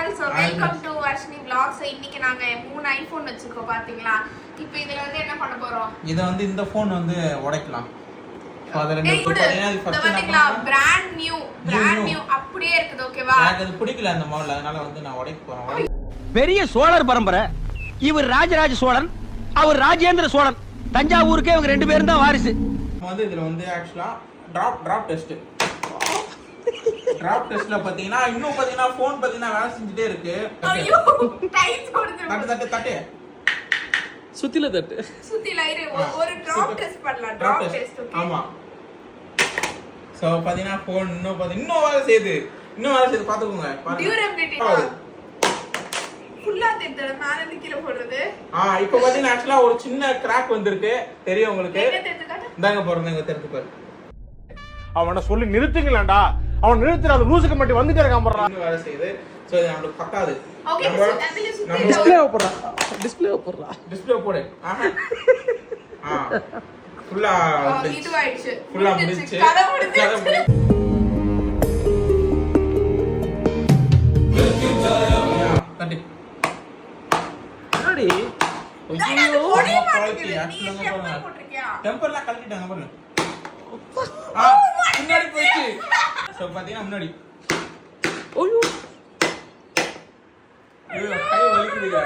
All so welcome to Varshini vlogs. இன்னைக்கு நாங்க 3 iPhone வச்சிருக்கோம் பாத்தீங்களா. இப்போ இதுல வந்து என்ன பண்ண போறோம்? இத வந்து இந்த ஃபோன் வந்து உடைக்கலாம். ஃபாதர் என்ன பாத்தீங்களா பிராண்ட் நியூ அப்படியே இருக்குது. ஓகேவா? எனக்கு அது பிடிக்கல அந்த மாடல், அதனால வந்து நான் உடைக்க போறேன். பெரிய சோழர் பரம்பரை. இவர் ராஜராஜ சோழன், அவர் ராஜேந்திர சோழன். தஞ்சாவூருக்கே இவங்க ரெண்டு பேரும் தான் வாரிசு. வந்து இதுல வந்து एक्चुअली டிராப் டெஸ்ட். டிராப் டெஸ்ட்ல பாத்தீங்கன்னா இன்னும் பாத்தீங்கன்னா ஃபோன் பாத்தீங்கன்னா வேலை செஞ்சிட்டே இருக்கு. ஐயோ டைட் போடுது. தட்டு சுத்தில தட்டு. சுத்தில இரு ஒரு டிராப் டெஸ்ட் பண்ணலாம். Drop test. ஓகே. ஆமா. சோ பாத்தீங்கன்னா ஃபோன் இன்னும் வேலை செய்யுது. பாத்துக்கோங்க. டியூரபிலிட்டி ஃபுல்லா தெத்தற மேல இருந்து கீழ போடுறது. இப்போ பாத்தீங்கன்னா एक्चुअली ஒரு சின்ன கிராக் வந்திருக்கு. தெரியும் உங்களுக்கு? இந்தாங்க போறேன், இங்க தெரிஞ்சு பாரு. அவனை சொல்லி நிறுத்துங்களேன்டா. அவன் நிறுத்துற அந்த லூசுக்கு மட்டும் வந்துட்டே இருக்கான் போறா. இன்னும் வேலை செய்யுது. சோ இது நமக்கு பக்காது. ஓகே. நம்ம டிஸ்ப்ளே போடுறா. டிஸ்ப்ளே போடு. ஃபுல்லா இது ஆயிடுச்சு. ஃபுல்லா முடிச்சு. கதை முடிச்சு. தட்டி. என்னடி? ஐயோ டெம்பர்லாம் கழட்டிட்டாங்க பாருங்க. முன்னாடி போயிடுச்சு. சோ பாத்தீங்கன்னா முன்னாடி கை வலிக்குதுங்க.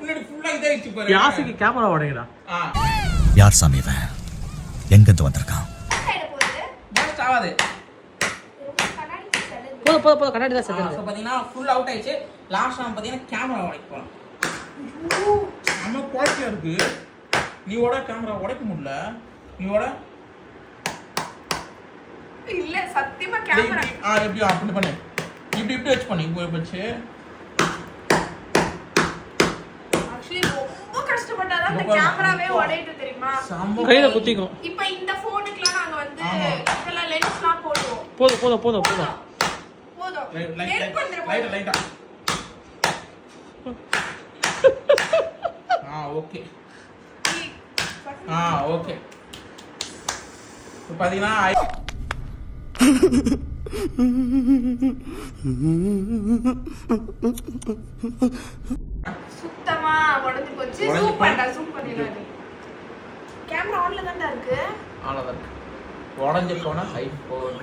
முன்னாடி ஃபுல்லா இதாயிடுச்சு பாருங்க. யாசிக்கு கேமரா உடைங்கடா. யார் சாமி இவன்? எங்க இருந்து வந்திருக்கான்? ஜஸ்ட் ஆவாது. போது கண்ணாடி தான் செஞ்சது. சோ பாத்தீங்கன்னா ஃபுல் அவுட் ஆயிடுச்சு. லாஸ்ட் நான் பாத்தீங்கன்னா கேமரா உடைக்க போறேன். நம்ம குவாலிட்டியா இருக்கு. நீ ஓட கேமரா உடைக்க முடியல. நீ ஓட இல்ல சத்தியமா கேமரா எப்படி அப்படி பண்ணு. இப்படி வச்சு பண்ணு. இப்போ வச்சு एक्चुअली ரொம்ப கஷ்டப்பட்டாதான் அந்த கேமராவே உடையிட்டு தெரியுமா? கையில குத்திக்கும். இப்போ இந்த ஃபோனுக்குலாம் நாங்க வந்து இதெல்லாம் லென்ஸ்லாம் போடுவோம். போதும். லைட்டா ஓகே. ஓகே. இப்போ பாத்தீங்கன்னா சுத்தமா உடைஞ்சு போச்சு. சூப்பர் பண்ணிடுறாரு. கேமரா ஆன்ல தான் இருக்கு. உடைஞ்சு போனா ஐபோன்.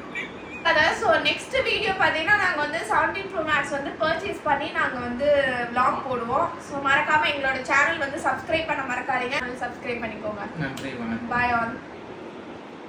சோ நெக்ஸ்ட் வீடியோ பாத்தீங்கன்னா நாங்க வந்து 17 Pro Max வந்து பர்ச்சேஸ் பண்ணி நாங்க வந்து vlog போடுவோம். சோ மறக்காம எங்களோட சேனல் வந்து சப்ஸ்கிரைப் பண்ண மறக்காதீங்க. சப்ஸ்கிரைப் பண்ணிக்கோங்க. நன்றி. Bye all.